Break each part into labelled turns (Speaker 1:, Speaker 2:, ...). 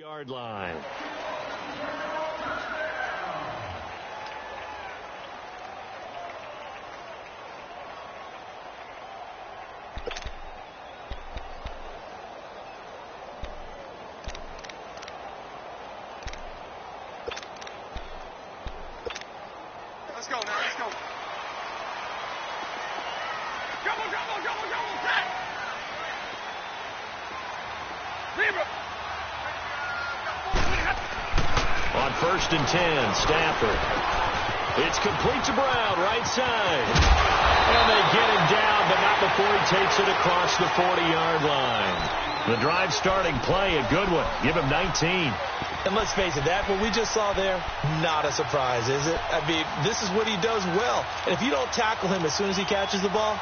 Speaker 1: 40-yard line.
Speaker 2: Let's go now, let's go. Double, set. Zebra.
Speaker 1: On 1st and 10, Stafford. It's complete to Brown, right side. And they get him down, but not before he takes it across the 40-yard line. The drive starting play, a good one. Give him 19.
Speaker 3: And let's face it, that what we just saw there, not a surprise, is it? I mean, this is what he does well. And if you don't tackle him as soon as he catches the ball,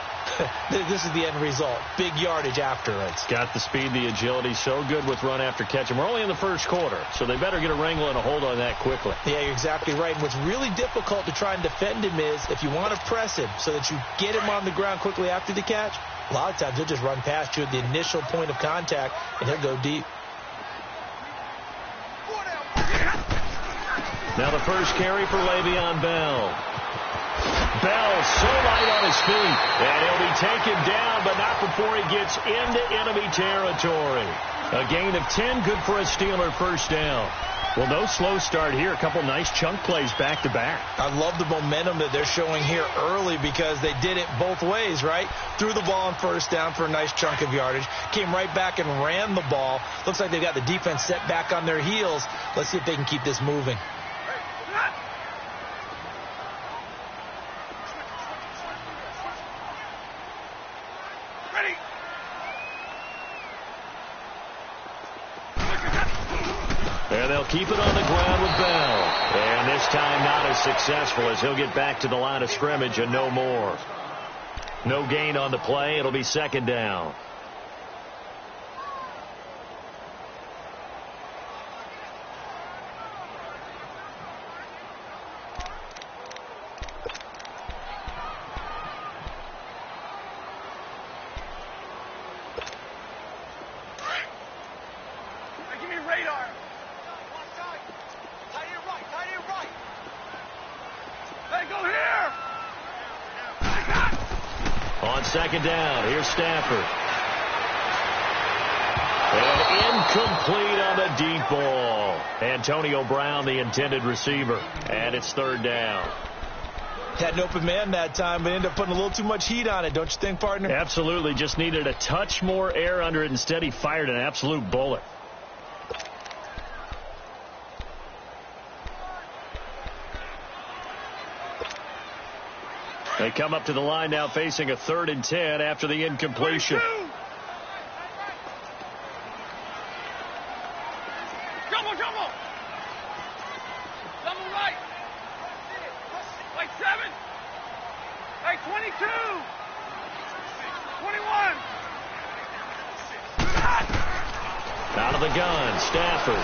Speaker 3: this is the end result. Big yardage after it.
Speaker 1: It's got the speed, the agility, so good with run after catch. And we're only in the first quarter, so they better get a wrangle and a hold on that quickly.
Speaker 3: Yeah, you're exactly right. And what's really difficult to try and defend him is if you want to press him so that you get him on the ground quickly after the catch, a lot of times he'll just run past you at the initial point of contact, and he'll go deep.
Speaker 1: Now the first carry for Le'Veon Bell. Bell so light on his feet, and he'll be taken down, but not before he gets into enemy territory. A gain of 10, good for a Steeler first down. Well, no slow start here. A couple nice chunk plays back-to-back.
Speaker 3: I love the momentum that they're showing here early because they did it both ways, right? Threw the ball on first down for a nice chunk of yardage. Came right back and ran the ball. Looks like they've got the defense set back on their heels. Let's see if they can keep this moving.
Speaker 1: And they'll keep it on the ground with Bell. And this time not as successful as he'll get back to the line of scrimmage and no more. No gain on the play. It'll be second down. Second down. Here's Stafford. And incomplete on the deep ball. Antonio Brown, the intended receiver. And it's third down.
Speaker 3: Had an open man that time, but ended up putting a little too much heat on it, don't you think, partner?
Speaker 1: Absolutely. Just needed a touch more air under it. Instead, he fired an absolute bullet. They come up to the line now facing a 3rd and 10 after the incompletion.
Speaker 2: Double right. Like 7. Like 22. 21.
Speaker 1: Out of the gun, Stafford.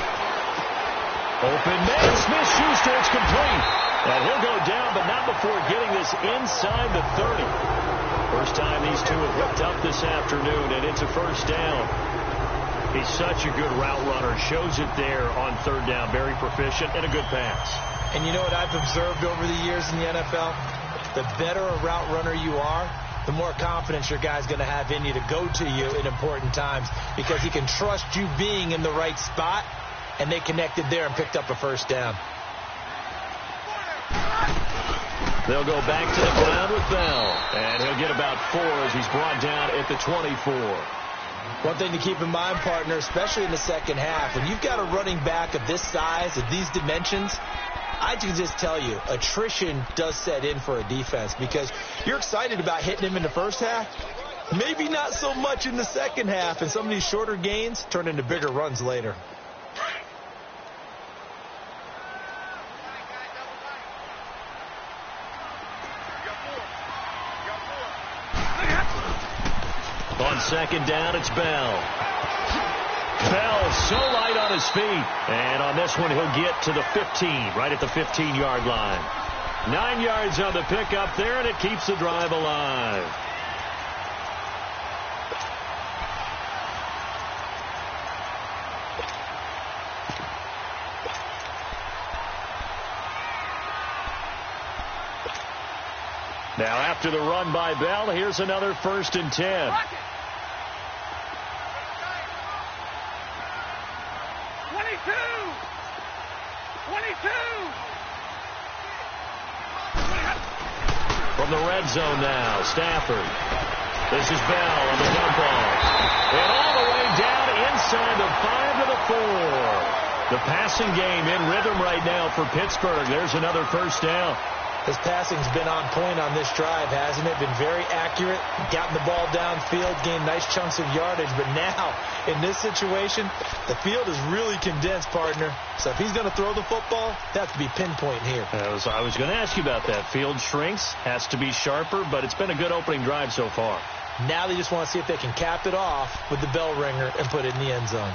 Speaker 1: Open man, Smith-Schuster, it's complete. And he'll go down, but not before getting this inside the 30. First time these two have hooked up this afternoon, and it's a first down. He's such a good route runner. Shows it there on third down. Very proficient and a good pass.
Speaker 3: And you know what I've observed over the years in the NFL? The better a route runner you are, the more confidence your guy's going to have in you to go to you in important times because he can trust you being in the right spot, and they connected there and picked up a first down.
Speaker 1: They'll go back to the ground with Bell, and he'll get about 4 as he's brought down at the 24.
Speaker 3: One thing to keep in mind, partner, especially in the second half, when you've got a running back of this size, of these dimensions, I can just tell you, attrition does set in for a defense because you're excited about hitting him in the first half, maybe not so much in the second half, and some of these shorter gains turn into bigger runs later.
Speaker 1: On second down, it's Bell. Bell so light on his feet. And on this one, he'll get to the 15, right at the 15-yard line. 9 yards on the pickup there, and it keeps the drive alive. Now after the run by Bell, here's another 1st and 10.
Speaker 2: 22!
Speaker 1: From the red zone now, Stafford. This is Bell on the dump off. And all the way down inside the 5 to the 4. The passing game in rhythm right now for Pittsburgh. There's another 1st down.
Speaker 3: His passing's been on point on this drive, hasn't it? Been very accurate, gotten the ball downfield, gained nice chunks of yardage. But now, in this situation, the field is really condensed, partner. So if he's going to throw the football, that has to be pinpoint here.
Speaker 1: I was going to ask you about that. Field shrinks, has to be sharper, but it's been a good opening drive so far.
Speaker 3: Now they just want to see if they can cap it off with the bell ringer and put it in the end zone.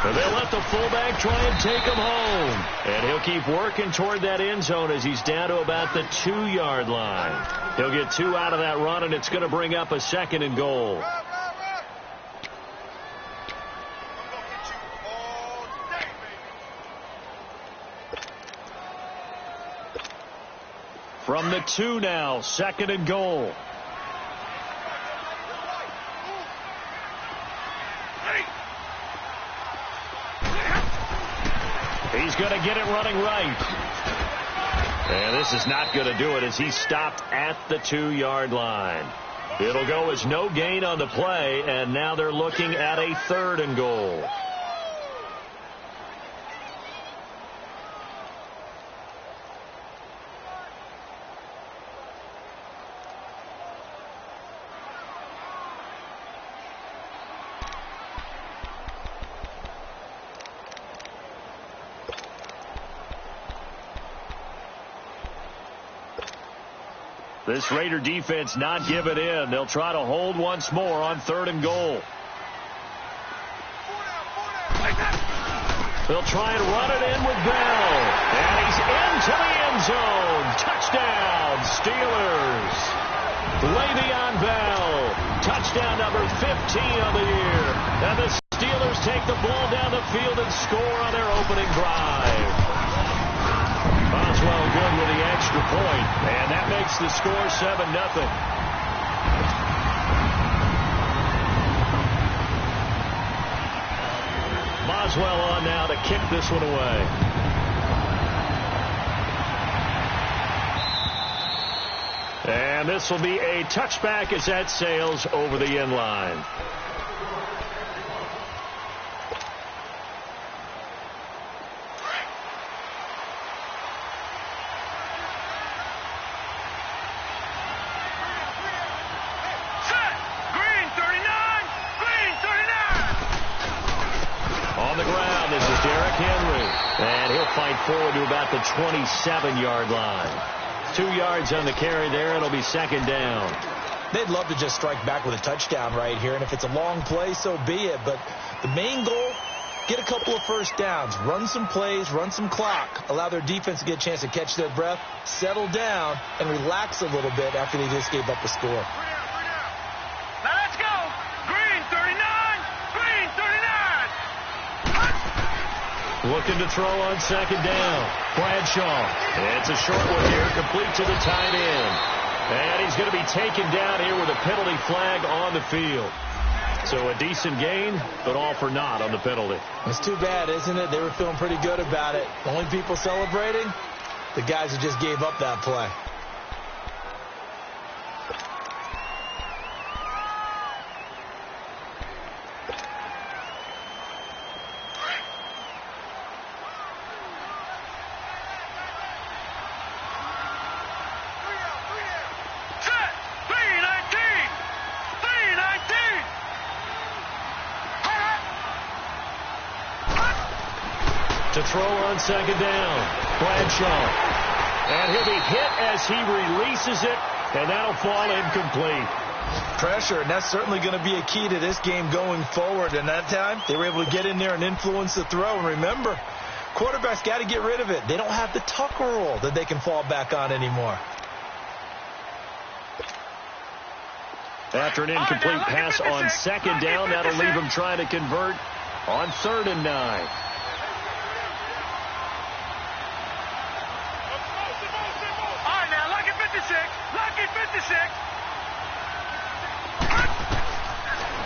Speaker 1: And they'll let the fullback try and take him home. And he'll keep working toward that end zone as he's down to about the 2-yard line. He'll get 2 out of that run, and it's going to bring up a 2nd and goal. From the 2 now, 2nd and goal. He's going to get it running right. And this is not going to do it as he's stopped at the 2-yard line. It'll go as no gain on the play, and now they're looking at a 3rd and goal. This Raider defense not giving in. They'll try to hold once more on 3rd and goal. They'll try and run it in with Bell. And he's into the end zone. Touchdown, Steelers. Le'Veon Bell. Touchdown number 15 on the year. And the Steelers take the ball down the field and score on their opening drive. Boswell good with the extra point, and that makes the score 7-0. Boswell on now to kick this one away. And this will be a touchback as that sails over the end line. Fight forward to about the 27-yard line. 2 yards on the carry there. It'll be 2nd down.
Speaker 3: They'd love to just strike back with a touchdown right here, and if it's a long play, so be it. But the main goal, get a couple of 1st downs, run some plays, run some clock, allow their defense to get a chance to catch their breath, settle down, and relax a little bit after they just gave up a score.
Speaker 2: Now let's go. Green 39. Green 39.
Speaker 1: Looking to throw on 2nd down. Bradshaw. It's a short one here, complete to the tight end. And he's going to be taken down here with a penalty flag on the field. So a decent gain, but all for naught on the penalty.
Speaker 3: It's too bad, isn't it? They were feeling pretty good about it. The only people celebrating, the guys who just gave up that play.
Speaker 1: To throw on 2nd down, Bradshaw. And he'll be hit as he releases it, and that'll fall incomplete.
Speaker 3: Pressure, and that's certainly going to be a key to this game going forward. And that time, they were able to get in there and influence the throw. And remember, quarterbacks got to get rid of it. They don't have the Tucker rule that they can fall back on anymore.
Speaker 1: After an incomplete pass on second down, that'll leave him trying to convert on 3rd and 9.
Speaker 2: All right, now, lucky 56. Lucky 56.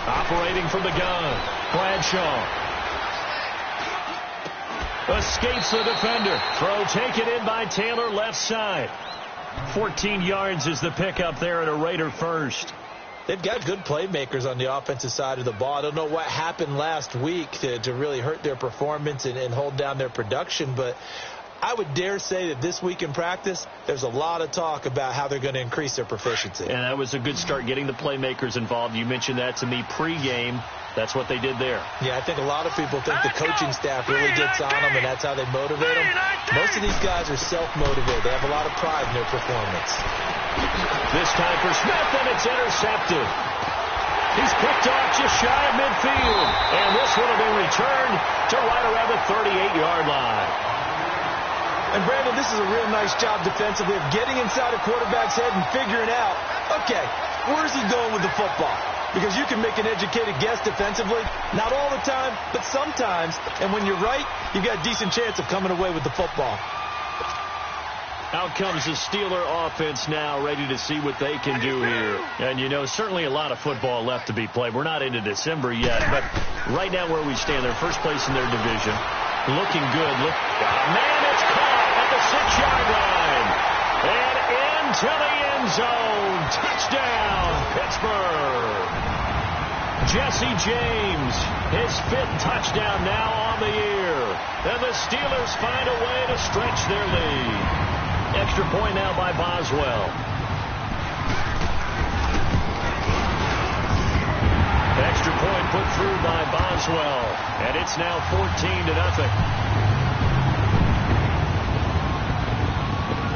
Speaker 1: Operating from the gun, Bradshaw. Escapes the defender. Throw taken in by Taylor, left side. 14 yards is the pickup there at a Raider first.
Speaker 3: They've got good playmakers on the offensive side of the ball. I don't know what happened last week to really hurt their performance and hold down their production, but I would dare say that this week in practice, there's a lot of talk about how they're going to increase their proficiency.
Speaker 1: And that was a good start, getting the playmakers involved. You mentioned that to me pregame. That's what they did there.
Speaker 3: Yeah, I think a lot of people think the coaching staff really gets on them, and that's how they motivate them. Most of these guys are self-motivated. They have a lot of pride in their performance.
Speaker 1: This time for Smith, and it's intercepted. He's picked off just shy of midfield. And this one will be returned to right around the 38-yard line.
Speaker 3: And, Brandon, this is a real nice job defensively of getting inside a quarterback's head and figuring out, okay, where's he going with the football? Because you can make an educated guess defensively. Not all the time, but sometimes. And when you're right, you've got a decent chance of coming away with the football.
Speaker 1: Out comes the Steeler offense now, ready to see what they can do here. And, you know, certainly a lot of football left to be played. We're not into December yet, but right now where we stand, they're first place in their division. Looking good. Man, it's caught at the 6-yard line. And into the end zone. Touchdown, Pittsburgh. Jesse James, his 5th touchdown now on the year. And the Steelers find a way to stretch their lead. Extra point now by Boswell. Extra point put through by Boswell. And it's now 14-0.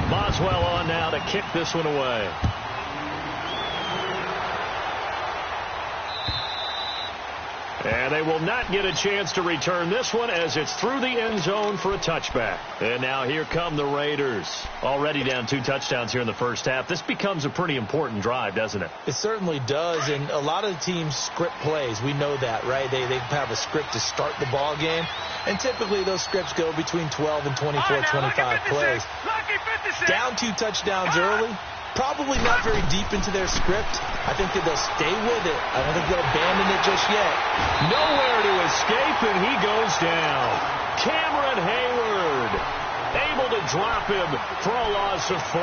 Speaker 1: Boswell on now to kick this one away. And they will not get a chance to return this one as it's through the end zone for a touchback. And now here come the Raiders. Already down 2 touchdowns here in the first half. This becomes a pretty important drive, doesn't it?
Speaker 3: It certainly does. And a lot of the teams script plays. We know that, right? They have a script to start the ball game. And typically those scripts go between 12 and 24, 25 plays. Down 2 touchdowns early. Probably not very deep into their script. I think that they'll stay with it. I don't think they'll abandon it just yet.
Speaker 1: Nowhere to escape, and he goes down. Cameron Hayward able to drop him for a loss of 4.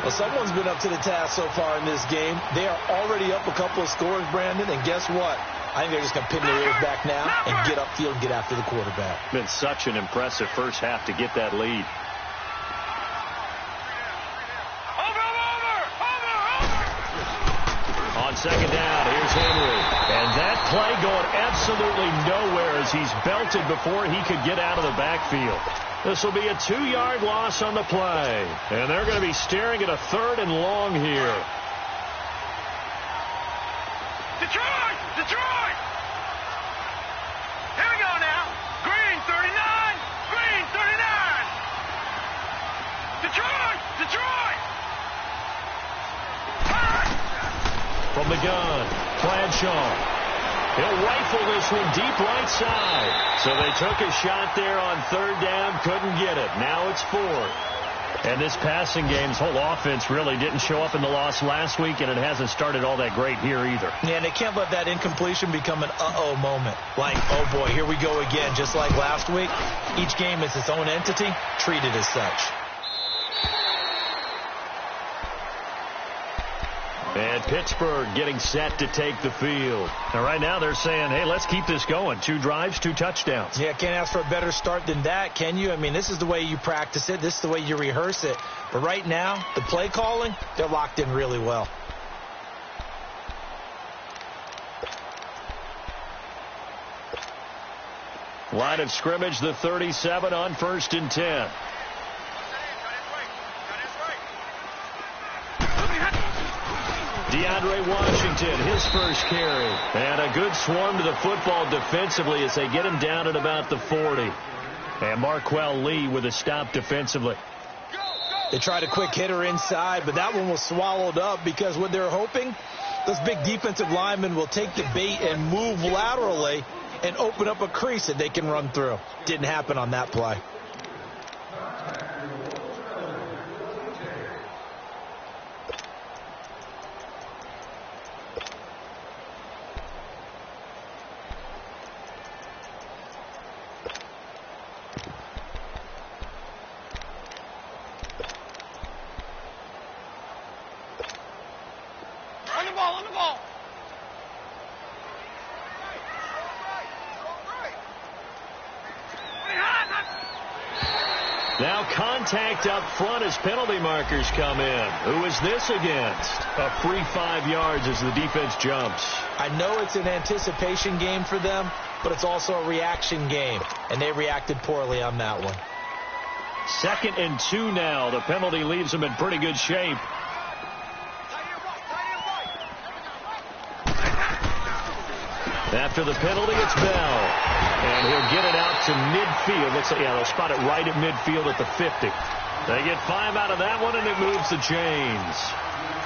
Speaker 3: Well, someone's been up to the task so far in this game. They are already up a couple of scores, Brandon, and guess what? I think they're just going to pin their ears back now and get upfield and get after the quarterback.
Speaker 1: Been such an impressive first half to get that lead. On second down, here's Henry. And that play going absolutely nowhere as he's belted before he could get out of the backfield. This will be a 2-yard loss on the play. And they're going to be staring at a 3rd and long here.
Speaker 2: Detroit! Detroit! Here we go now. Green 39. Green 39. Detroit! Detroit!
Speaker 1: From the gun, Bradshaw. He'll rifle this one deep right side. So they took a shot there on 3rd down, couldn't get it. Now it's 4th. And this passing game's whole offense really didn't show up in the loss last week, and it hasn't started all that great here either.
Speaker 3: Yeah, and they can't let that incompletion become an uh-oh moment. Like, oh boy, here we go again, just like last week. Each game is its own entity, treated as such.
Speaker 1: And Pittsburgh getting set to take the field. Now, right now they're saying, hey, let's keep this going. 2 drives, 2 touchdowns.
Speaker 3: Yeah, can't ask for a better start than that, can you? I mean, this is the way you practice it. This is the way you rehearse it. But right now, the play calling, they're locked in really well.
Speaker 1: Line of scrimmage, the 37 on 1st and 10. DeAndre Washington, his first carry. And a good swarm to the football defensively as they get him down at about the 40. And Marquell Lee with a stop defensively.
Speaker 2: Go, go!
Speaker 3: They tried a quick hitter inside, but that one was swallowed up because what they're hoping, those big defensive linemen will take the bait and move laterally and open up a crease that they can run through. Didn't happen on that play.
Speaker 2: On the ball.
Speaker 1: Now contact up front as penalty markers come in. Who is this against? A free 5 yards as the defense jumps.
Speaker 3: I know it's an anticipation game for them, but it's also a reaction game, and they reacted poorly on that one.
Speaker 1: 2nd and 2 now. The penalty leaves them in pretty good shape. After the penalty, it's Bell. And he'll get it out to midfield. Looks like, they'll spot it right at midfield at the 50. They get 5 out of that one, and it moves the chains.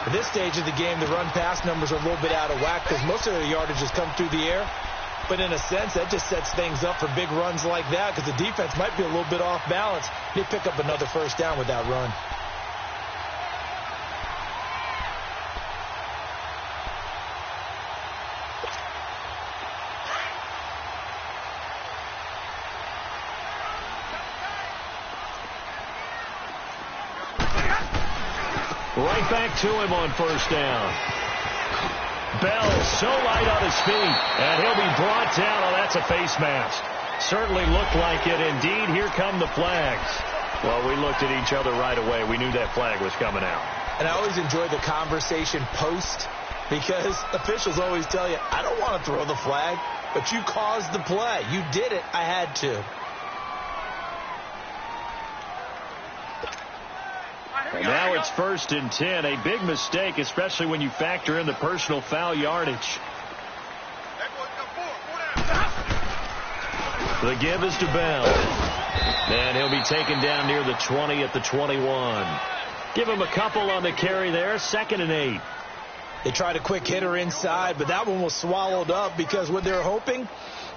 Speaker 3: At this stage of the game, the run-pass numbers are a little bit out of whack because most of their yardage has come through the air. But in a sense, that just sets things up for big runs like that because the defense might be a little bit off balance. They pick up another first down with that run.
Speaker 1: Right back to him on first down. Bell so light on his feet, and he'll be brought down. Oh, that's a face mask. Certainly looked like it. Indeed, here come the flags. Well, we looked at each other right away. We knew that flag was coming out.
Speaker 3: And I always enjoy the conversation post because officials always tell you, I don't want to throw the flag, but you caused the play. You did it. I had to.
Speaker 1: And now it's 1st and 10. A big mistake, especially when you factor in the personal foul yardage. The give is to Bell. And he'll be taken down near the 20 at the 21. Give him a couple on the carry there. 2nd and 8.
Speaker 3: They tried a quick hitter inside, but that one was swallowed up because what they're hoping,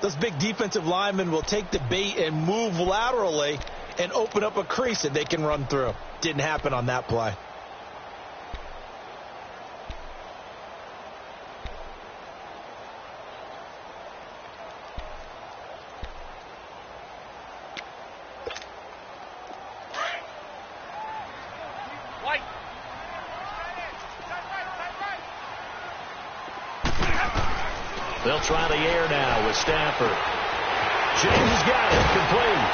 Speaker 3: those big defensive linemen will take the bait and move laterally and open up a crease that they can run through. Didn't happen on that play.
Speaker 1: They'll try the air now with Stafford. James has got it. Complete.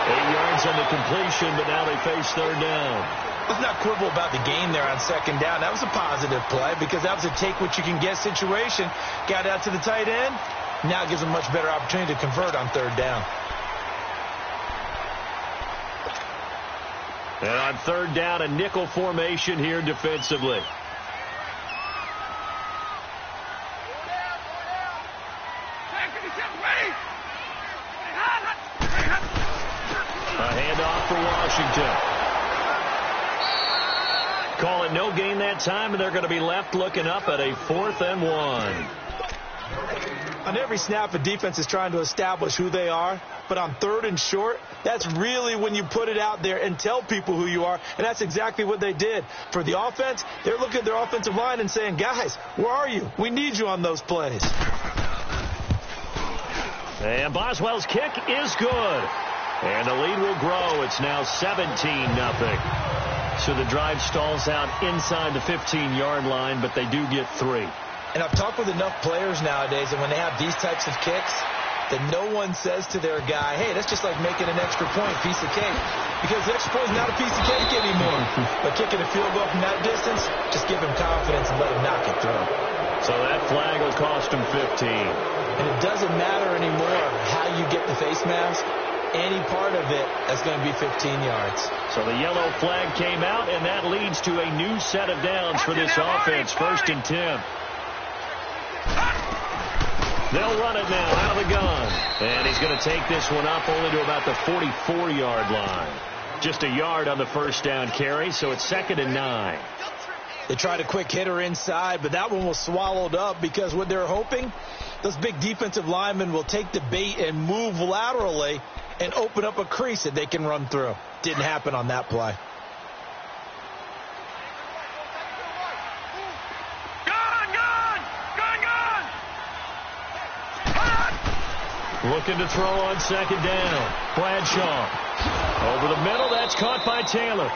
Speaker 1: 8 yards on the completion, but now they face 3rd down.
Speaker 3: Let's not quibble about the gain there on 2nd down. That was a positive play because that was a take-what-you-can-get situation. Got out to the tight end. Now it gives them a much better opportunity to convert on 3rd down.
Speaker 1: And on 3rd down, a nickel formation here defensively. A handoff for Washington. Call it no gain that time, and they're going to be left looking up at a 4th and 1.
Speaker 3: On every snap, a defense is trying to establish who they are. But on 3rd and short, that's really when you put it out there and tell people who you are. And that's exactly what they did. For the offense, they're looking at their offensive line and saying, guys, where are you? We need you on those plays.
Speaker 1: And Boswell's kick is good. And the lead will grow. It's now 17-0. So the drive stalls out inside the 15-yard line, but they do get 3.
Speaker 3: And I've talked with enough players nowadays, and when they have these types of kicks, that no one says to their guy, hey, that's just like making an extra point, piece of cake. Because the extra point is not a piece of cake anymore. But kicking a field goal from that distance, just give him confidence and let him knock it through.
Speaker 1: So that flag will cost him 15.
Speaker 3: And it doesn't matter anymore how you get the face mask. Any part of it, that's going to be 15 yards.
Speaker 1: So the yellow flag came out, and that leads to a new set of downs for this offense. 1st and 10. They'll run it now out of the gun. And he's going to take this one up only to about the 44-yard line. Just a yard on the first down carry, so it's 2nd and 9.
Speaker 3: They tried a quick hitter inside, but that one was swallowed up because what they're hoping, those big defensive linemen will take the bait and move laterally and open up a crease that they can run through. Didn't happen on that play.
Speaker 1: Looking to throw on 2nd down. Bradshaw. Over the middle, that's caught by Taylor.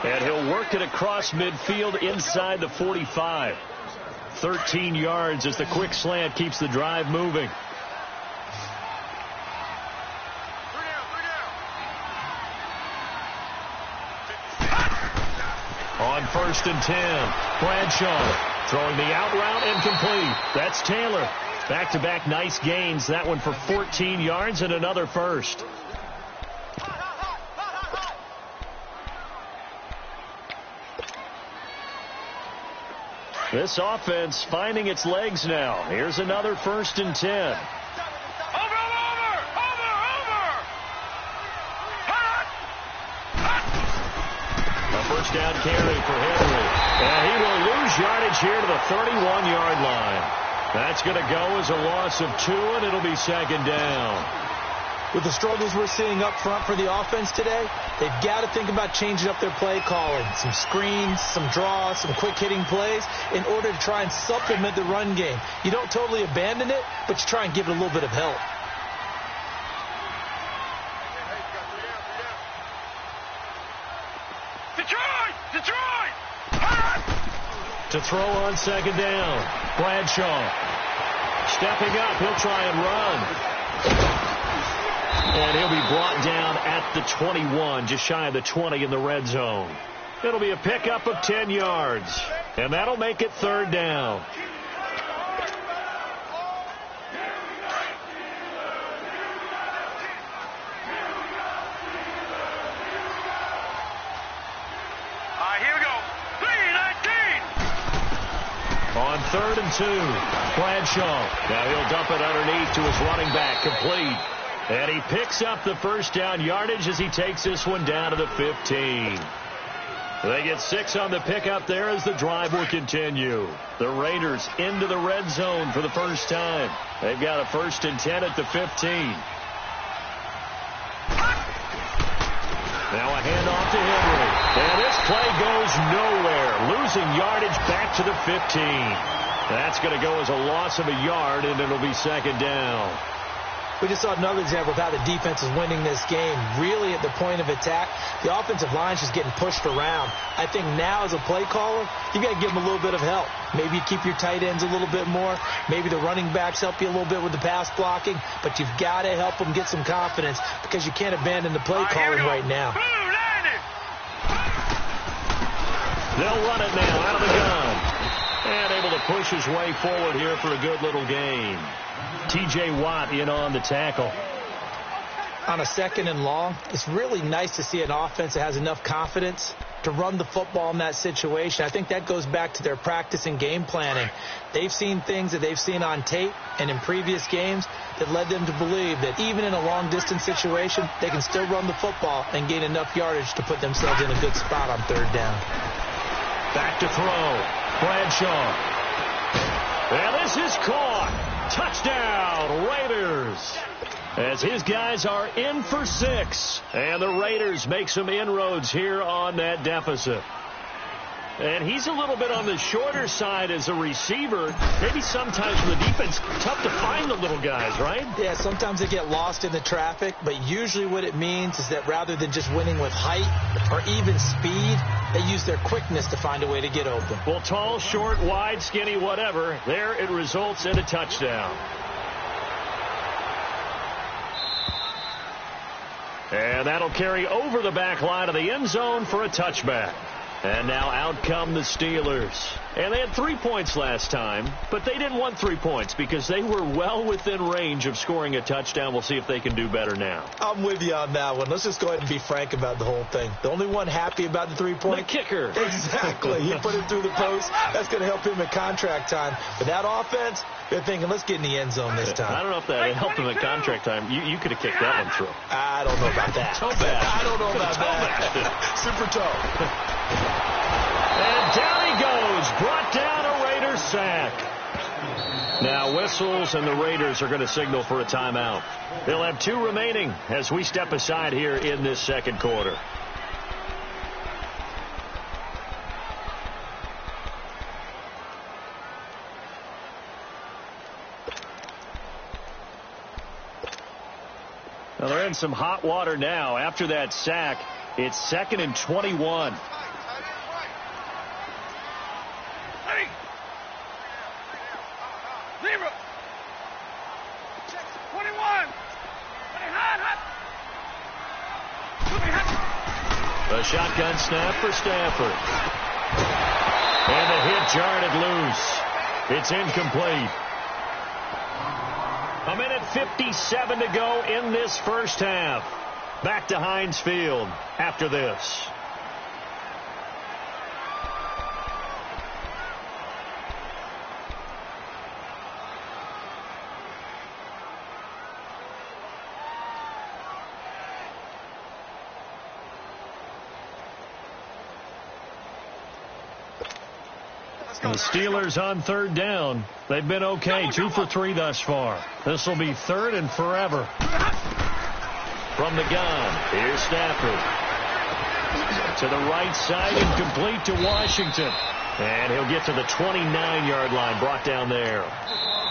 Speaker 1: And he'll work it across midfield inside the 45. 13 yards as the quick slant keeps the drive moving. On 1st and 10, Bradshaw throwing the out route incomplete. That's Taylor. Back-to-back nice gains. That one for 14 yards and another first. This offense finding its legs now. Here's another 1st and 10.
Speaker 2: Over!
Speaker 1: A first down carry for Henry. And he will lose yardage here to the 31-yard line. That's going to go as a loss of 2, and it'll be 2nd down.
Speaker 3: With the struggles we're seeing up front for the offense today, they've got to think about changing up their play calling. Some screens, some draws, some quick-hitting plays in order to try and supplement the run game. You don't totally abandon it, but you try and give it a little bit of help.
Speaker 2: Detroit!
Speaker 1: To throw on 2nd down, Bradshaw. Stepping up, he'll try and run. And he'll be brought down at the 21, just shy of the 20 in the red zone. It'll be a pickup of 10 yards, and that'll make it 3rd down.
Speaker 2: Here we go. 3-19.
Speaker 1: On 3rd and 2, Bradshaw. Now he'll dump it underneath to his running back, complete. And he picks up the first down yardage as he takes this one down to the 15. They get 6 on the pickup there as the drive will continue. The Raiders into the red zone for the first time. They've got a 1st and 10 at the 15. Now a handoff to Henry. And this play goes nowhere. Losing yardage back to the 15. That's going to go as a loss of a yard, and it'll be 2nd down.
Speaker 3: We just saw another example of how the defense is winning this game. Really at the point of attack, the offensive line's just getting pushed around. I think now as a play caller, you got to give them a little bit of help. Maybe you keep your tight ends a little bit more. Maybe the running backs help you a little bit with the pass blocking. But you've got to help them get some confidence because you can't abandon the play calling right now.
Speaker 1: They'll run it now out of the gun. And able to push his way forward here for a good little gain. T.J. Watt in on the tackle.
Speaker 3: On a 2nd and long, it's really nice to see an offense that has enough confidence to run the football in that situation. I think that goes back to their practice and game planning. They've seen things that they've seen on tape and in previous games that led them to believe that even in a long-distance situation, they can still run the football and gain enough yardage to put themselves in a good spot on 3rd down.
Speaker 1: Back to throw. Bradshaw. And this is caught. Touchdown, Raiders. As his guys are in for 6. And the Raiders make some inroads here on that deficit. And he's a little bit on the shorter side as a receiver. Maybe sometimes for the defense, tough to find the little guys, right?
Speaker 3: Yeah, sometimes they get lost in the traffic, but usually what it means is that rather than just winning with height or even speed, they use their quickness to find a way to get open.
Speaker 1: Well, tall, short, wide, skinny, whatever, there it results in a touchdown. And that'll carry over the back line of the end zone for a touchback. And now out come the Steelers. And they had 3 points last time, but they didn't want 3 points because they were well within range of scoring a touchdown. We'll see if they can do better now.
Speaker 3: I'm with you on that one. Let's just go ahead and be frank about the whole thing. The only one happy about the 3-point.
Speaker 1: The kicker.
Speaker 3: Exactly. He put it through the post. That's going to help him at contract time. But that offense, They're thinking, let's get in the end zone this time.
Speaker 1: I don't know if that helped him at contract time. You could have kicked that one through.
Speaker 3: I don't know about that.
Speaker 1: Toe bad.
Speaker 3: I don't know about that. Super toe.
Speaker 1: And down he goes. Brought down a Raiders sack. Now whistles, and the Raiders are going to signal for a timeout. They'll have 2 remaining as we step aside here in this second quarter. Well, they're in some hot water now. After that sack, it's 2nd and 21.
Speaker 2: Hey! Zero! 21!
Speaker 1: A shotgun snap for Stafford. And the hit jarred it loose. It's incomplete. A minute 57 to go in this first half. Back to Heinz Field after this. The Steelers on 3rd down. They've been okay. 2 for 3 thus far. This will be 3rd and forever. From the gun, here's Stafford. To the right side, incomplete to Washington. And he'll get to the 29-yard line, brought down there.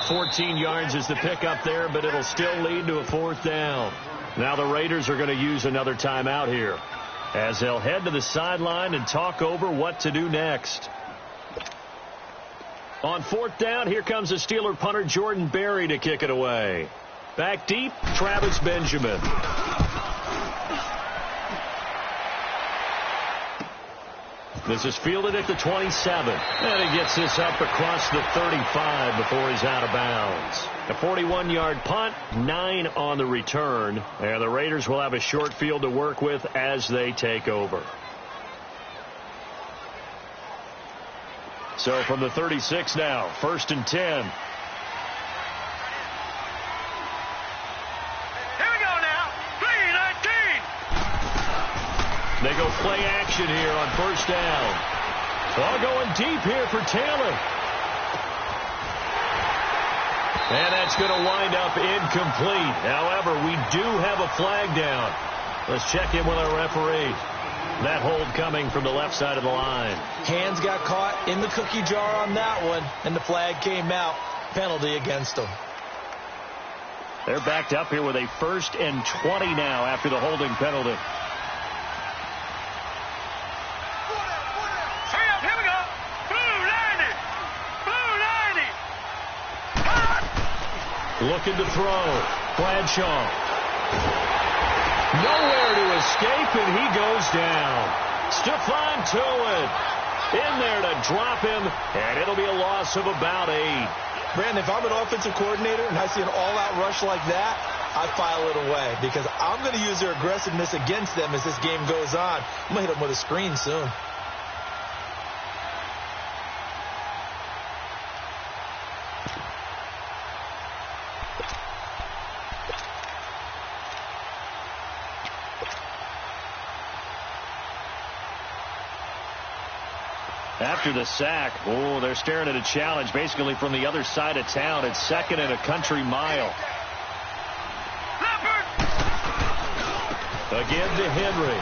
Speaker 1: 14 yards is the pickup there, but it'll still lead to a 4th down. Now the Raiders are going to use another timeout here, as they'll head to the sideline and talk over what to do next. On 4th down, here comes the Steeler punter Jordan Berry to kick it away. Back deep, Travis Benjamin. This is fielded at the 27. And he gets this up across the 35 before he's out of bounds. A 41-yard punt, 9 on the return. And the Raiders will have a short field to work with as they take over. So from the 36 now, 1st and 10.
Speaker 2: Here we go now. 3-19.
Speaker 1: They go play action here on 1st down. All going deep here for Taylor. And that's going to wind up incomplete. However, we do have a flag down. Let's check in with our referee. That hold coming from the left side of the line.
Speaker 3: Hands got caught in the cookie jar on that one, and the flag came out. Penalty against them.
Speaker 1: They're backed up here with a 1st and 20 now after the holding penalty.
Speaker 2: Hurry up, here we go. Blue 90. Blue 90.
Speaker 1: Looking to throw. Bradshaw. Nowhere to escape, and he goes down. Stephon Tuitt in there to drop him, and it'll be a loss of about 8.
Speaker 3: Brandon, if I'm an offensive coordinator and I see an all-out rush like that, I file it away because I'm going to use their aggressiveness against them as this game goes on. I'm going to hit them with a screen soon.
Speaker 1: After the sack, they're staring at a challenge basically from the other side of town. It's 2nd and a country mile. Again to Henry.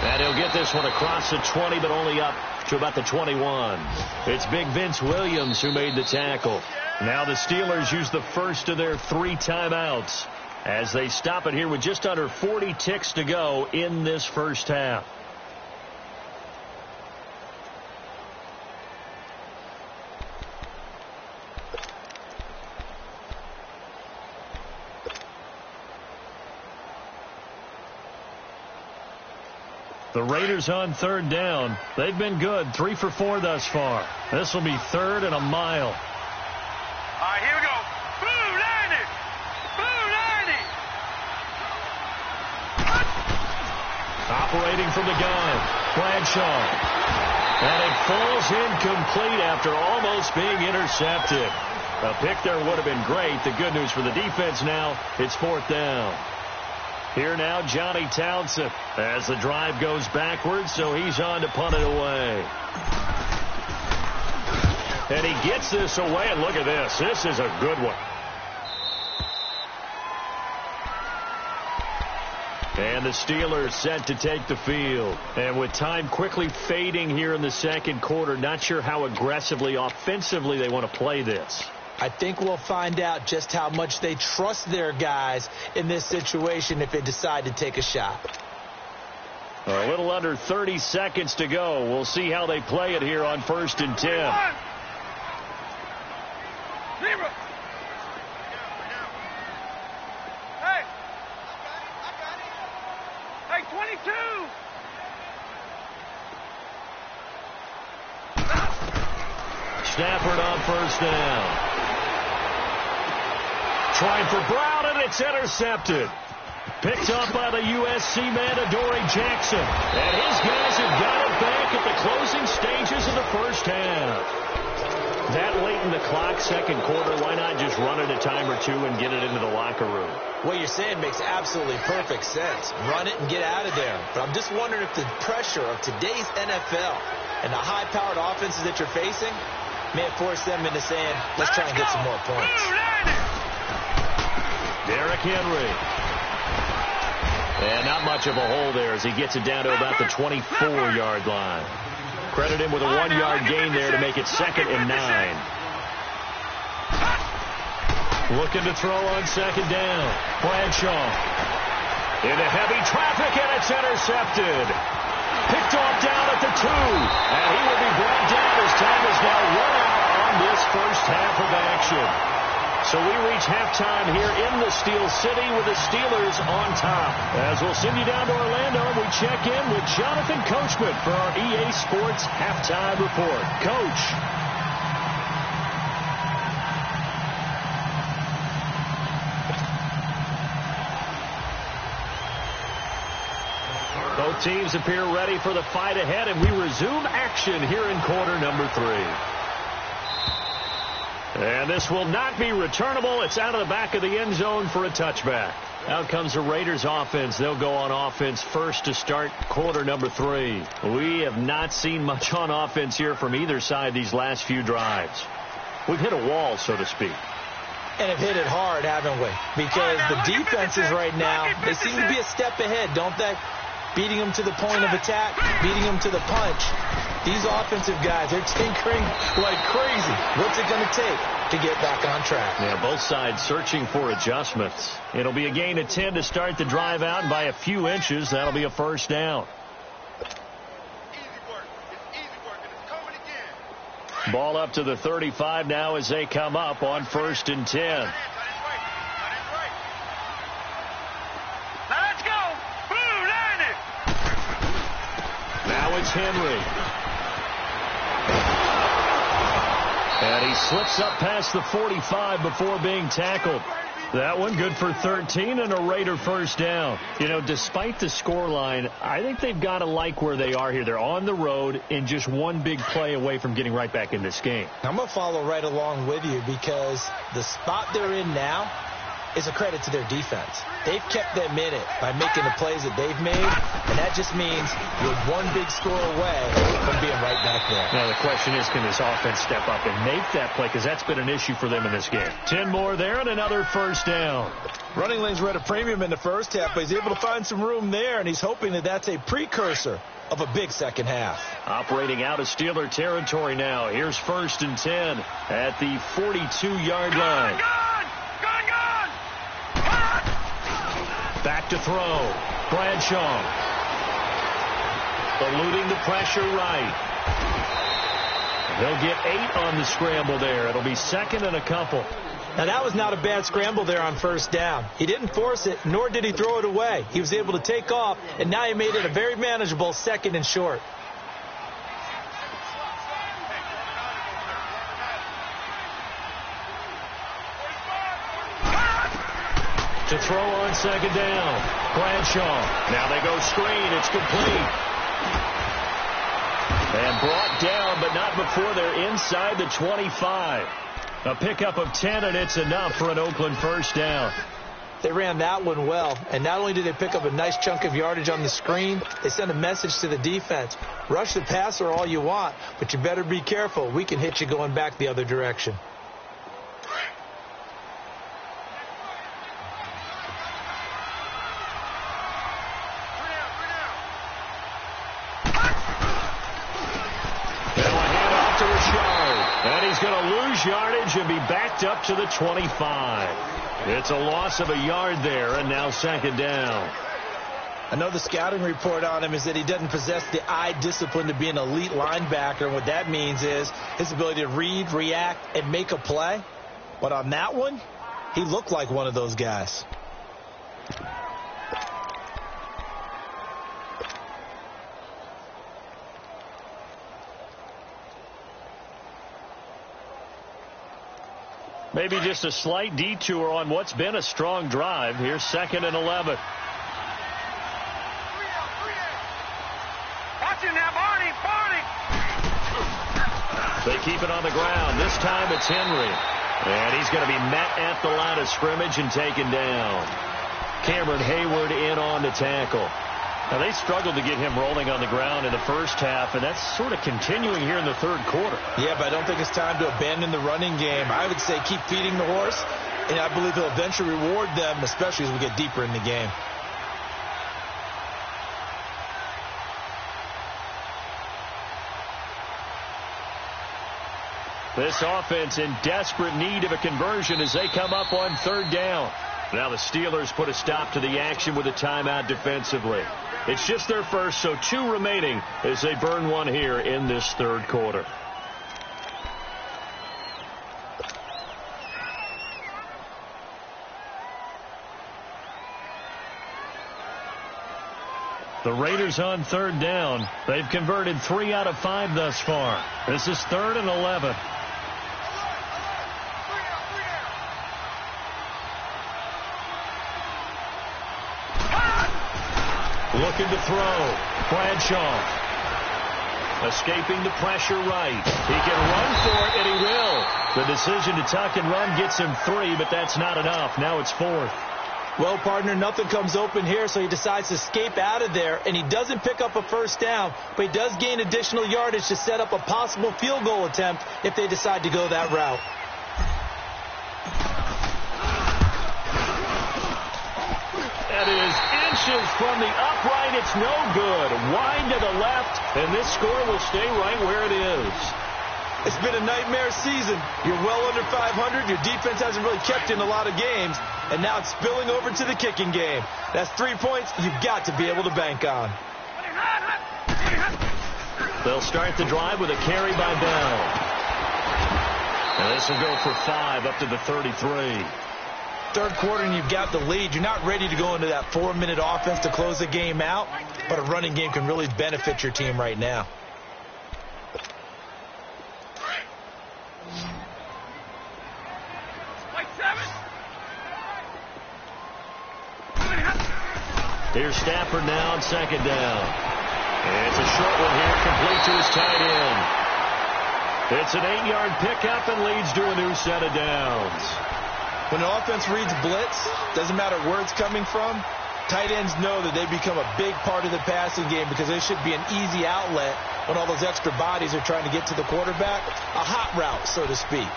Speaker 1: And he'll get this one across the 20, but only up to about the 21. It's Big Vince Williams who made the tackle. Now the Steelers use the first of their 3 timeouts as they stop it here with just under 40 ticks to go in this first half. The Raiders on 3rd down. They've been good. 3 for 4 thus far. This will be 3rd and a mile.
Speaker 2: All right, here we go. Blue 90. Blue 90.
Speaker 1: Operating from the gun. Bradshaw. And it falls incomplete after almost being intercepted. A pick there would have been great. The good news for the defense now, it's 4th down. Here now, Johnny Townsend as the drive goes backwards, so he's on to punt it away. And he gets this away, and look at this. This is a good one. And the Steelers set to take the field. And with time quickly fading here in the second quarter, not sure how aggressively, offensively they want to play this.
Speaker 3: I think we'll find out just how much they trust their guys in this situation if they decide to take a shot.
Speaker 1: A little under 30 seconds to go. We'll see how they play it here on 1st and 10.
Speaker 2: 0. Hey, 22.
Speaker 1: Stafford on 1st down. Trying for Brown, and it's intercepted. Picked up by the USC man, Adoree Jackson. And his guys have got it back at the closing stages of the first half. That late in the clock, second quarter, why not just run it a time or two and get it into the locker room?
Speaker 3: What you're saying makes absolutely perfect sense. Run it and get out of there. But I'm just wondering if the pressure of today's NFL and the high-powered offenses that you're facing may have forced them into saying, let's try and get some more points.
Speaker 1: Derrick Henry. And not much of a hole there as he gets it down to about the 24-yard line. Credit him with a 1-yard gain there to make it 2nd and 9. Looking to throw on 2nd down. Bradshaw. Into heavy traffic, and it's intercepted. Picked off down at the 2. And he will be brought down as time is now run out on this first half of action. So we reach halftime here in the Steel City with the Steelers on top. As we'll send you down to Orlando, we check in with Jonathan Coachman for our EA Sports Halftime Report. Coach. Both teams appear ready for the fight ahead, and we resume action here in quarter number 3. And this will not be returnable. It's out of the back of the end zone for a touchback. Out comes the Raiders offense. They'll go on offense first to start quarter number 3. We have not seen much on offense here from either side these last few drives. We've hit a wall, so to speak.
Speaker 3: And have hit it hard, haven't we? Because the defenses right now, they seem to be a step ahead, don't they? Beating them to the point of attack, beating them to the punch. These offensive guys, they're tinkering like crazy. What's it going to take to get back on track?
Speaker 1: Yeah, both sides searching for adjustments. It'll be a gain of 10 to start the drive out, and by a few inches, that'll be a first down. Ball up to the 35 now as they come up on 1st and 10. Now it's Henry. And he slips up past the 45 before being tackled. That one good for 13 and a Raider first down. You know, despite the scoreline, I think they've got to like where they are here. They're on the road and just one big play away from getting right back in this game.
Speaker 3: I'm going to follow right along with you because the spot they're in now is a credit to their defense. They've kept them in it by making the plays that they've made, and that just means you're one big score away from being right back there.
Speaker 1: Now, the question is, can this offense step up and make that play? Because that's been an issue for them in this game. 10 more there and another first down.
Speaker 3: Running lanes were at a premium in the first half, but he's able to find some room there, and he's hoping that that's a precursor of a big second half. Operating
Speaker 1: out of Steeler territory now. Here's 1st and 10 at the 42-yard line. Back to throw. Bradshaw. Eluding the pressure right. They'll get 8 on the scramble there. It'll be 2nd and a couple.
Speaker 3: Now, that was not a bad scramble there on first down. He didn't force it, nor did he throw it away. He was able to take off, and now he made it a very manageable 2nd and short.
Speaker 1: To throw on 2nd down. Bradshaw. Now they go screen. It's complete. And brought down, but not before they're inside the 25. A pickup of 10, and it's enough for an Oakland first down.
Speaker 3: They ran that one well, and not only did they pick up a nice chunk of yardage on the screen, they sent a message to the defense. Rush the passer all you want, but you better be careful. We can hit you going back the other direction.
Speaker 1: And he's going to lose yardage and be backed up to the 25. It's a loss of a yard there, and now second down.
Speaker 3: I know the scouting report on him is that he doesn't possess the eye discipline to be an elite linebacker, and what that means is his ability to read, react, and make a play. But on that one, he looked like one of those guys.
Speaker 1: Maybe just a slight detour on what's been a strong drive. Here's 2nd and 11.
Speaker 2: Watch it now, Barney, Barney.
Speaker 1: They keep it on the ground. This time it's Henry. And he's going to be met at the line of scrimmage and taken down. Cameron Hayward in on the tackle. Now, they struggled to get him rolling on the ground in the first half, and that's sort of continuing here in the third quarter.
Speaker 3: Yeah, but I don't think it's time to abandon the running game. I would say keep feeding the horse, and I believe he'll eventually reward them, especially as we get deeper in the game.
Speaker 1: This offense in desperate need of a conversion as they come up on third down. Now the Steelers put a stop to the action with a timeout defensively. It's just their first, so 2 remaining as they burn one here in this third quarter. The Raiders on third down. They've converted 3 out of 5 thus far. This is 3rd and 11. Looking to throw. Bradshaw. Escaping the pressure right. He can run for it, and he will. The decision to tuck and run gets him 3, but that's not enough. Now it's 4th.
Speaker 3: Well, partner, nothing comes open here, so he decides to escape out of there, and he doesn't pick up a first down, but he does gain additional yardage to set up a possible field goal attempt if they decide to go that route.
Speaker 1: That is inches from the upright. It's no good. Wide to the left, and this score will stay right where it is.
Speaker 3: It's been a nightmare season. You're well under 500. Your defense hasn't really kept in a lot of games, and now it's spilling over to the kicking game. That's 3 points you've got to be able to bank on.
Speaker 1: They'll start the drive with a carry by Bell. And this will go for 5 up to the 33.
Speaker 3: Third quarter and you've got the lead. You're not ready to go into that 4-minute offense to close the game out, but a running game can really benefit your team right now.
Speaker 1: Here's Stafford now on second down. It's a short one here, complete to his tight end. It's an 8-yard pickup and leads to a new set of downs.
Speaker 3: When an offense reads blitz, doesn't matter where it's coming from, tight ends know that they become a big part of the passing game because they should be an easy outlet when all those extra bodies are trying to get to the quarterback. A hot route, so to speak.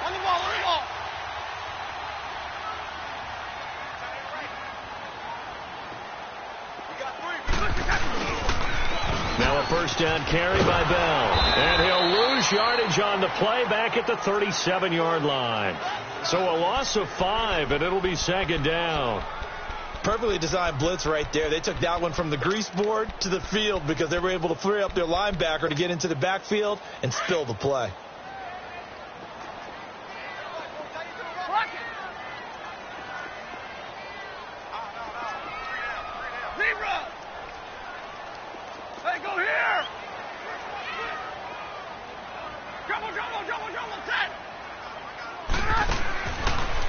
Speaker 2: On the ball, on the ball.
Speaker 1: Now a first down carry by Bell. And he'll lose yardage on the play back at the 37-yard line. So a loss of 5, and it'll be second down.
Speaker 3: Perfectly designed blitz right there. They took that one from the grease board to the field because they were able to free up their linebacker to get into the backfield and spill the play.
Speaker 2: Hey, go here! Double, set!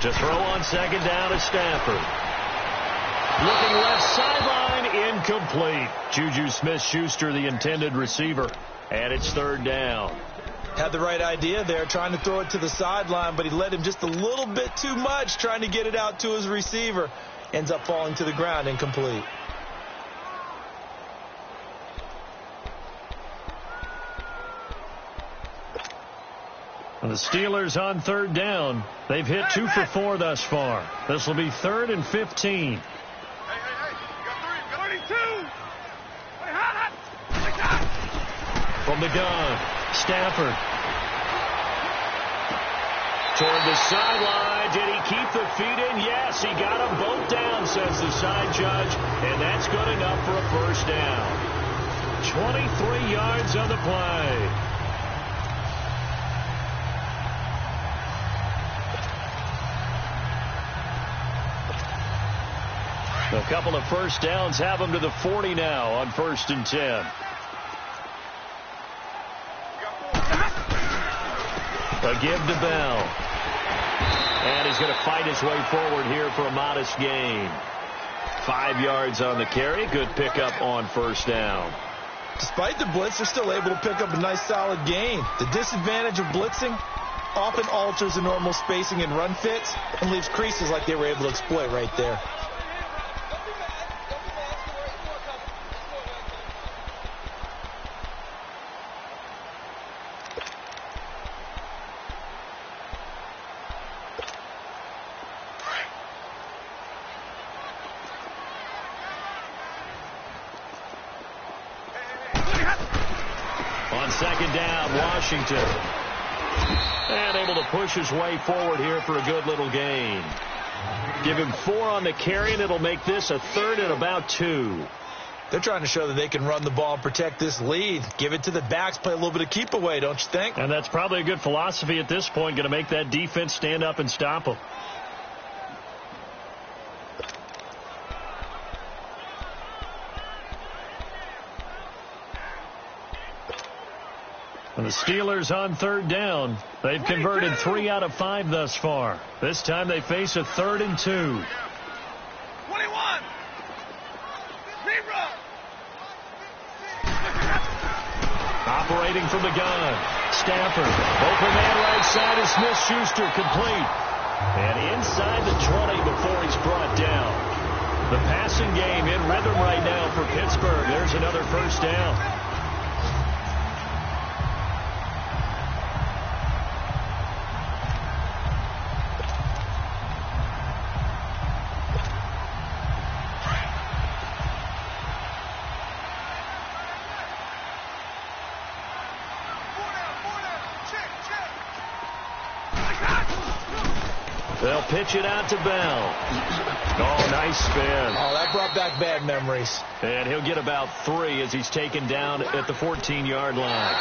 Speaker 1: To throw on second down is Stafford. Looking left sideline, incomplete. Juju Smith-Schuster, the intended receiver. And it's third down.
Speaker 3: Had the right idea there, trying to throw it to the sideline, but he led him just a little bit too much, trying to get it out to his receiver. Ends up falling to the ground, incomplete.
Speaker 1: And the Steelers on third down. They've hit 2 for 4 thus far. This will be 3rd and 15.
Speaker 2: Hey, you got 32.
Speaker 1: From the gun, Stafford. Toward the sideline. Did he keep the feet in? Yes, he got them both down, says the side judge. And that's good enough for a first down. 23 yards on the play. A couple of first downs have them to the 40 now on 1st and 10. A give to Bell. And he's going to fight his way forward here for a modest gain. 5 yards on the carry. Good pickup on 1st down.
Speaker 3: Despite the blitz, they're still able to pick up a nice solid gain. The disadvantage of blitzing often alters the normal spacing and run fits and leaves creases like they were able to exploit right there.
Speaker 1: On 2nd down, Washington. And able to push his way forward here for a good little gain. Give him 4 on the carry, and it'll make this a 3rd and about 2.
Speaker 3: They're trying to show that they can run the ball and protect this lead. Give it to the backs, play a little bit of keep away, don't you think?
Speaker 1: And that's probably a good philosophy at this point, going to make that defense stand up and stop them. And the Steelers on 3rd down. They've converted 3 out of 5 thus far. This time they face a 3rd and 2.
Speaker 2: 21.
Speaker 1: Operating from the gun. Stafford. Open man right side is Smith-Schuster, complete. And inside the 20 before he's brought down. The passing game in rhythm right now for Pittsburgh. There's another first down. They'll pitch it out to Bell. Oh, nice spin.
Speaker 3: Oh, that brought back bad memories.
Speaker 1: And he'll get about 3 as he's taken down at the 14-yard line.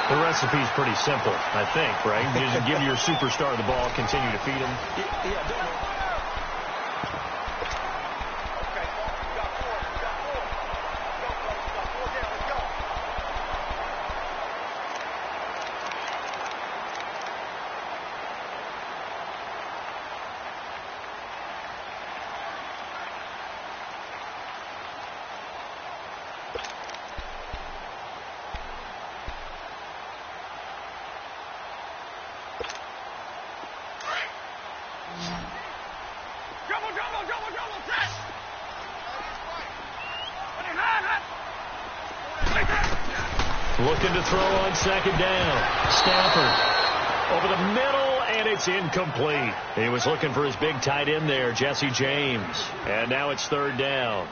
Speaker 1: The recipe's pretty simple, I think, right? You just give your superstar the ball, continue to feed him.
Speaker 3: Yeah, don't worry.
Speaker 1: Looking to throw on 2nd down. Stafford over the middle, and it's incomplete. He was looking for his big tight end there, Jesse James. And now it's 3rd down.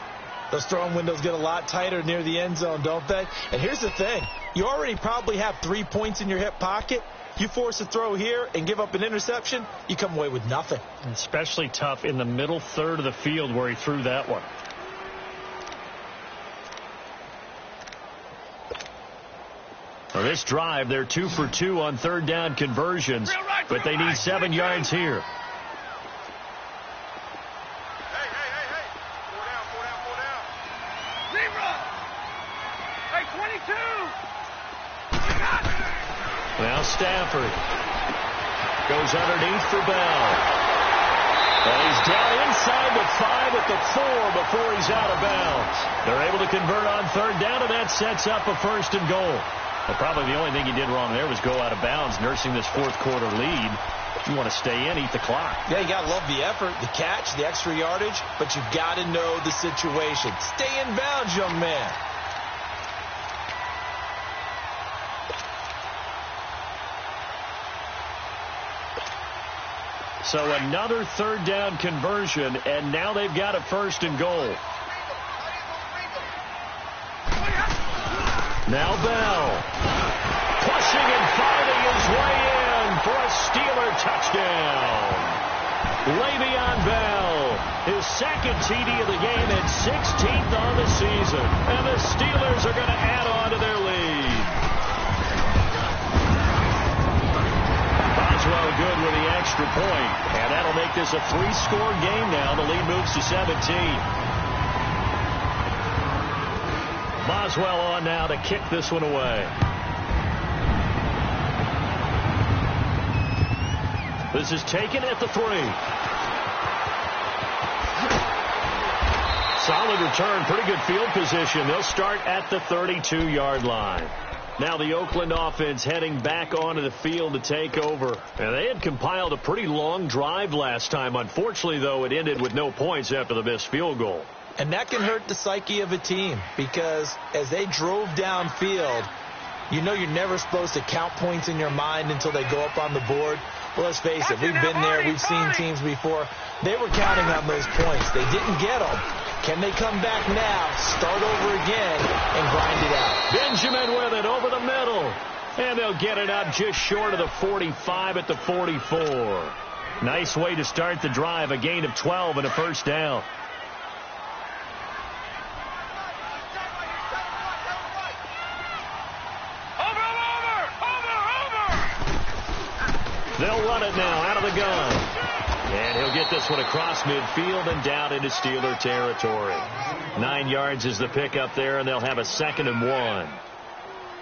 Speaker 3: Those throwing windows get a lot tighter near the end zone, don't they? And here's the thing. You already probably have 3 points in your hip pocket. You force a throw here and give up an interception, you come away with nothing.
Speaker 1: Especially tough in the middle third of the field where he threw that one. On this drive, they're 2 for 2 on 3rd down conversions, but they need 7 yards here.
Speaker 2: Hey. 4 down. Zebra. Hey, 22.
Speaker 1: Now Stafford goes underneath for Bell. And he's down inside the 5 at the 4 before he's out of bounds. They're able to convert on 3rd down, and that sets up a 1st and goal. Well, probably the only thing he did wrong there was go out of bounds, nursing this fourth quarter lead. You want to stay in, eat the clock.
Speaker 3: Yeah, you got to love the effort, the catch, the extra yardage, but you got to know the situation. Stay in bounds, young man.
Speaker 1: So another third down conversion, and now they've got a first and goal. Now Bell, pushing and finding his way in for a Steeler touchdown. Le'Veon Bell, his second TD of the game and 16th on the season. And the Steelers are going to add on to their lead. Boswell good with the extra point, and that'll make this a 3-score game now. The lead moves to 17. Boswell on now to kick this one away. This is taken at the 3. Solid return, pretty good field position. They'll start at the 32-yard line. Now the Oakland offense heading back onto the field to take over. And they had compiled a pretty long drive last time. Unfortunately, though, it ended with no points after the missed field goal.
Speaker 3: And that can hurt the psyche of a team because as they drove downfield, you know you're never supposed to count points in your mind until they go up on the board. Well, let's face it, we've been there, we've seen teams before. They were counting on those points. They didn't get them. Can they come back now, start over again, and grind it out?
Speaker 1: Benjamin with it over the middle. And they'll get it up just short of the 45 at the 44. Nice way to start the drive, a gain of 12 and a first down. They'll run it now out of the gun. And he'll get this one across midfield and down into Steeler territory. 9 yards is the pickup there, and they'll have a 2nd and 1.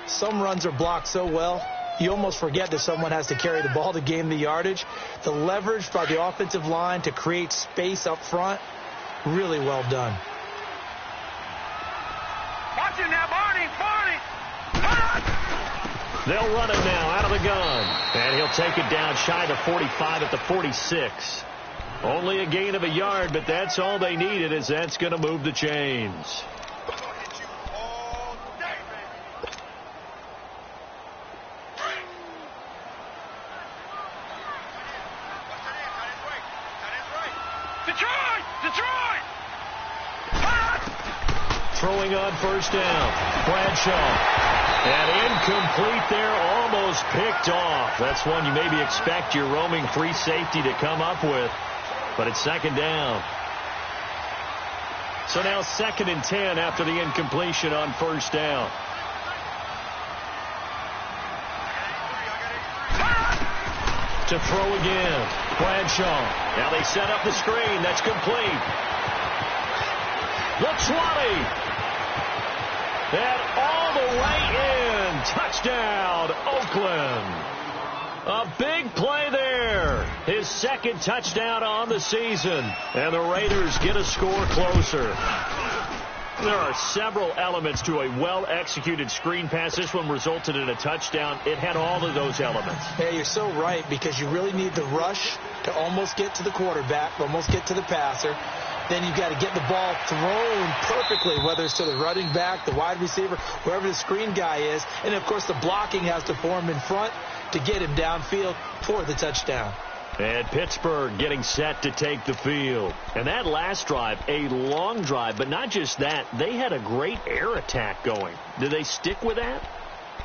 Speaker 3: Some runs are blocked so well, you almost forget that someone has to carry the ball to gain the yardage. The leverage by the offensive line to create space up front, really well done.
Speaker 2: Watch him now, Barney.
Speaker 1: They'll run it now out of the gun. And he'll take it down shy of the 45 at the 46. Only a gain of a yard, but that's all they needed, as that's going to move the chains.
Speaker 2: Detroit!
Speaker 1: Throwing on first down. Bradshaw. And incomplete there, almost picked off. That's one you maybe expect your roaming free safety to come up with. But it's 2nd down. So now 2nd and 10 after the incompletion on first down. To throw again. Bradshaw. Now they set up the screen. That's complete. The 20. And all the way in. Touchdown, Oakland. A big play there. His 2nd touchdown on the season. And the Raiders get a score closer. There are several elements to a well-executed screen pass. This one resulted in a touchdown. It had all of those elements.
Speaker 3: Yeah, you're so right, because you really need the rush to almost get to the quarterback, almost get to the passer. Then you've got to get the ball thrown perfectly, whether it's to the running back, the wide receiver, wherever the screen guy is. And, of course, the blocking has to form in front to get him downfield for the touchdown.
Speaker 1: And Pittsburgh getting set to take the field. And that last drive, a long drive, but not just that. They had a great air attack going. Do they stick with that?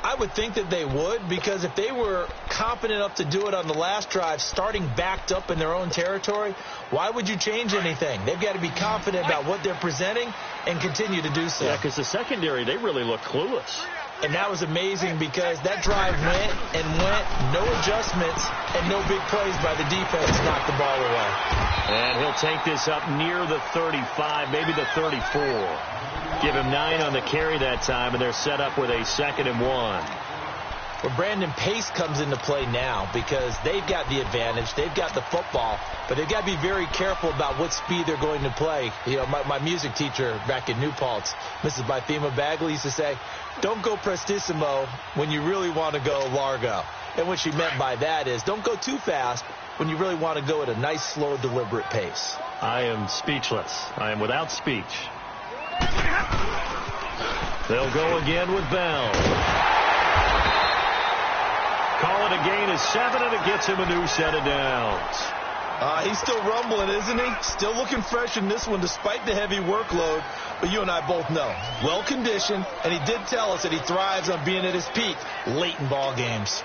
Speaker 3: I would think that they would, because if they were confident enough to do it on the last drive, starting backed up in their own territory, why would you change anything? They've got to be confident about what they're presenting and continue to do so.
Speaker 1: Yeah, because the secondary, they really look clueless.
Speaker 3: And that was amazing, because that drive went and went, no adjustments, and no big plays by the defense knocked the ball away.
Speaker 1: And he'll take this up near the 35, maybe the 34. Give him 9 on the carry that time, and they're set up with a 2nd and 1.
Speaker 3: where Brandon Pace comes into play now because they've got the advantage. They've got the football, but they've got to be very careful about what speed they're going to play. You know, my music teacher back in New Paltz, Mrs. Bythema Bagley, used to say, don't go prestissimo when you really want to go largo. And what she meant by that is don't go too fast when you really want to go at a nice, slow, deliberate pace.
Speaker 1: I am speechless. I am without speech. They'll go again with Bell. Call it a gain of 7, and it gets him a new set of downs.
Speaker 3: He's still rumbling, isn't he? Still looking fresh in this one despite the heavy workload. But you and I both know, well-conditioned, and he did tell us that he thrives on being at his peak late in ball games.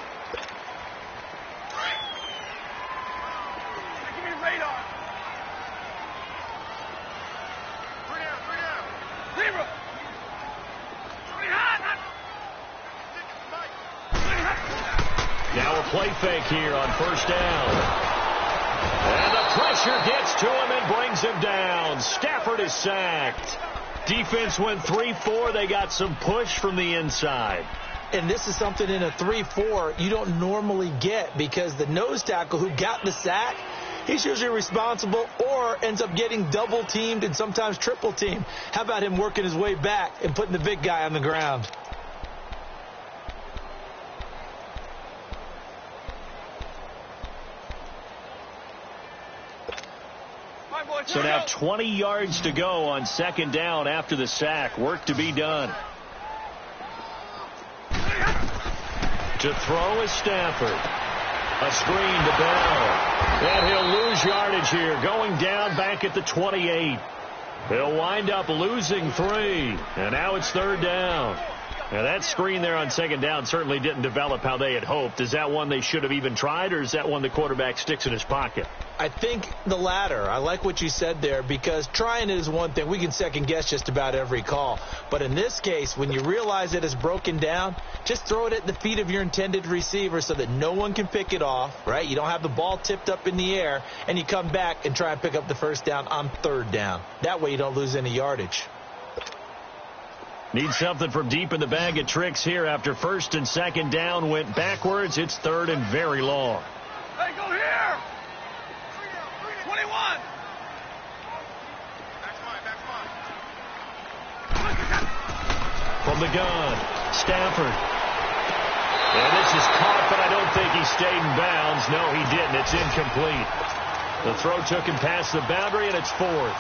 Speaker 2: Give me radar. 3 down. 0.
Speaker 1: Now a play fake here on first down. And the pressure gets to him and brings him down. Stafford is sacked. Defense went 3-4. They got some push from the inside.
Speaker 3: And this is something in a 3-4 you don't normally get because the nose tackle who got the sack, he's usually responsible or ends up getting double-teamed and sometimes triple-teamed. How about him working his way back and putting the big guy on the ground?
Speaker 1: So now 20 yards to go on second down after the sack. Work to be done. To throw is Stafford. A screen to Bell. And he'll lose yardage here. Going down back at the 28. He'll wind up losing 3. And now it's third down. Now that screen there on second down certainly didn't develop how they had hoped. Is that one they should have even tried, or is that one the quarterback sticks in his pocket?
Speaker 3: I think the latter. I like what you said there because trying it is one thing. We can second guess just about every call. But in this case, when you realize it is broken down, just throw it at the feet of your intended receiver so that no one can pick it off, right? You don't have the ball tipped up in the air, and you come back and try and pick up the first down on third down. That way you don't lose any yardage.
Speaker 1: Need something from deep in the bag of tricks here after first and second down went backwards. It's third and very long.
Speaker 2: Hey, go here. 21. That's mine.
Speaker 1: From the gun, Stafford. And this is caught, but I don't think he stayed in bounds. No, he didn't. It's incomplete. The throw took him past the boundary, and it's fourth.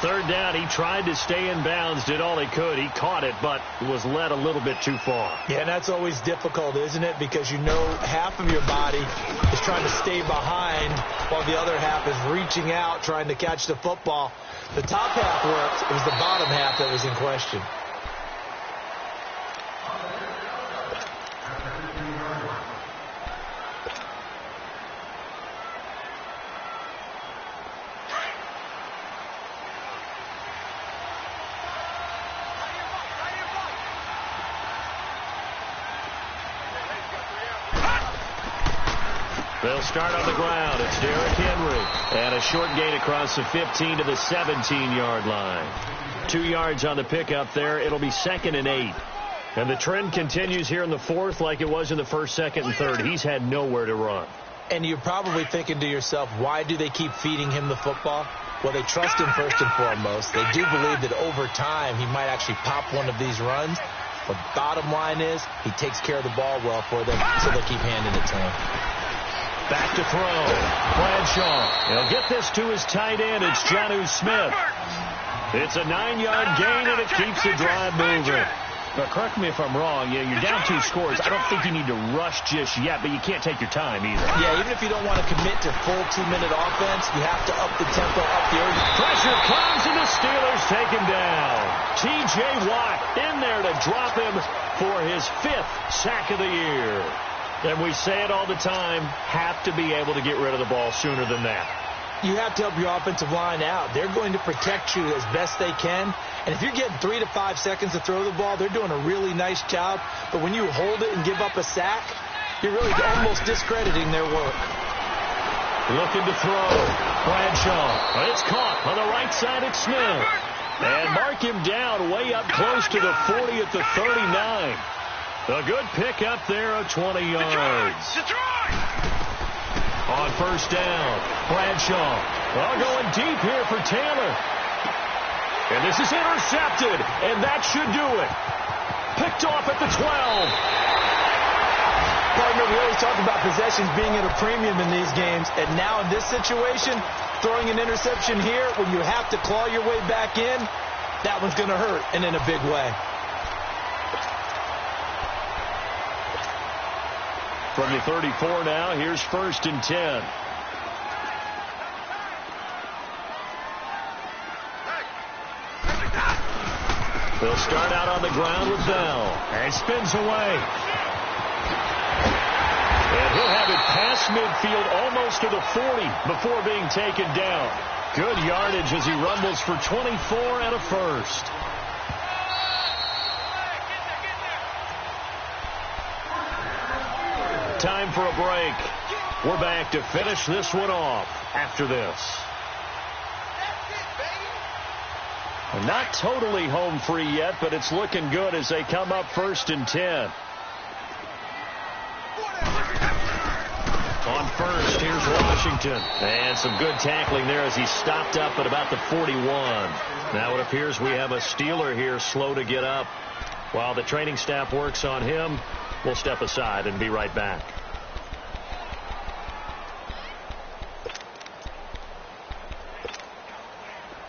Speaker 1: Third down, he tried to stay in bounds, did all he could. He caught it, but was led a little bit too far.
Speaker 3: Yeah, and that's always difficult, isn't it? Because you know half of your body is trying to stay behind while the other half is reaching out, trying to catch the football. The top half worked. It was the bottom half that was in question.
Speaker 1: They'll start on the ground. It's Derrick Henry. And a short gain across the 15 to the 17-yard line. 2 yards on the pickup there. It'll be 2nd and 8. And the trend continues here in the fourth like it was in the first, second, and third. He's had nowhere to run.
Speaker 3: And you're probably thinking to yourself, why do they keep feeding him the football? Well, they trust him first and foremost. They do believe that over time he might actually pop one of these runs. But bottom line is he takes care of the ball well for them, so they'll keep handing it to him.
Speaker 1: Back to throw. Bradshaw. He'll get this to his tight end. It's Jonnu Smith. It's a 9-yard gain, and it keeps the drive moving. But correct me if I'm wrong. Yeah, you're down 2 scores. I don't think you need to rush just yet, but you can't take your time either.
Speaker 3: Yeah, even if you don't want to commit to full 2-minute offense, you have to up the tempo, up the urgency.
Speaker 1: Pressure comes, and the Steelers take him down. T.J. Watt in there to drop him for his 5th sack of the year. And we say it all the time, have to be able to get rid of the ball sooner than that.
Speaker 3: You have to help your offensive line out. They're going to protect you as best they can. And if you're getting 3 to 5 seconds to throw the ball, they're doing a really nice job. But when you hold it and give up a sack, you're really almost discrediting their work.
Speaker 1: Looking to throw. Bradshaw. It's caught on the right side at Smith. And mark him down way up close to the 40 at the 39. A good pick up there of 20 yards.
Speaker 2: Detroit!
Speaker 1: On first down, Bradshaw. Well, going deep here for Taylor. And this is intercepted, and that should do it. Picked off at the 12.
Speaker 3: Partner, we always talk about possessions being at a premium in these games, and now in this situation, throwing an interception here when you have to claw your way back in, that one's going to hurt, and in a big way.
Speaker 1: From the 34 now, here's 1st and 10. They'll start out on the ground with Bell. And spins away. And he'll have it past midfield almost to the 40 before being taken down. Good yardage as he rumbles for 24 and a first. Time for a break. We're back to finish this one off after this. Not totally home free yet, but it's looking good as they come up 1st and 10. On first, here's Washington. And some good tackling there as he stopped up at about the 41. Now it appears we have a Steeler here slow to get up. While the training staff works on him, we'll step aside and be right back.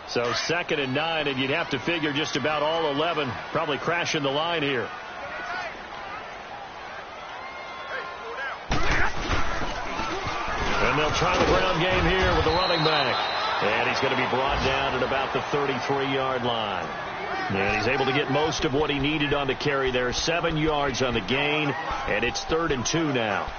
Speaker 1: So 2nd and 9, and you'd have to figure just about all 11 probably crashing the line here. And they'll try the ground game here with the running back. And he's going to be brought down at about the 33-yard line. And he's able to get most of what he needed on the carry there. 7 yards on the gain, and it's 3rd and 2 now.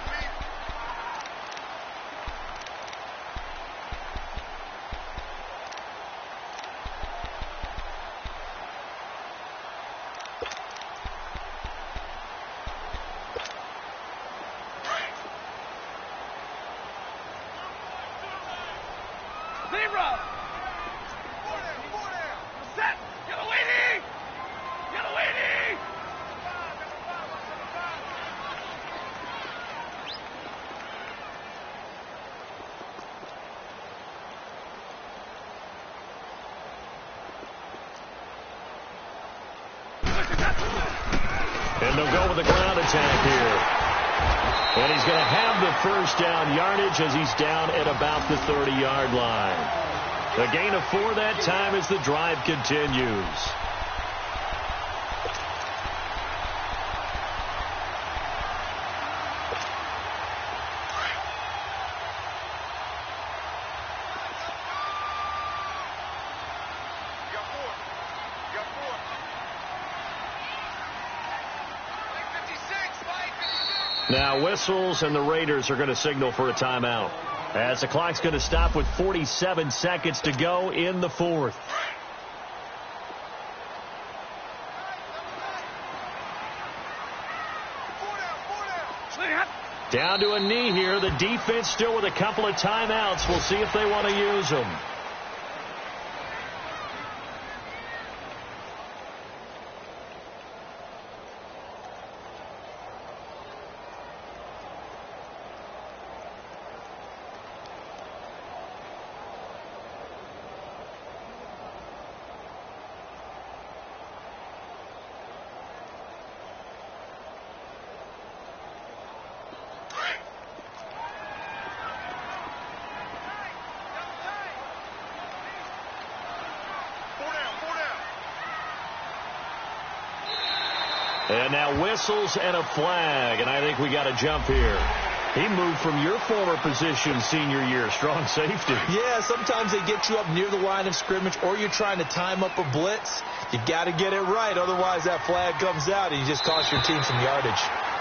Speaker 1: And they'll go with the ground attack here. And he's going to have the first down yardage as he's down at about the 30-yard line. A gain of 4 that time as the drive continues. Now whistles, and the Raiders are going to signal for a timeout as the clock's going to stop with 47 seconds to go in the 4th. Down to a knee here. The defense still with a couple of timeouts. We'll see if they want to use them. And now whistles and a flag, and I think we got a jump here. He moved from your former position senior year, strong safety.
Speaker 3: Yeah, sometimes they get you up near the line of scrimmage, or you're trying to time up a blitz. You got to get it right, otherwise that flag comes out and you just cost your team some yardage.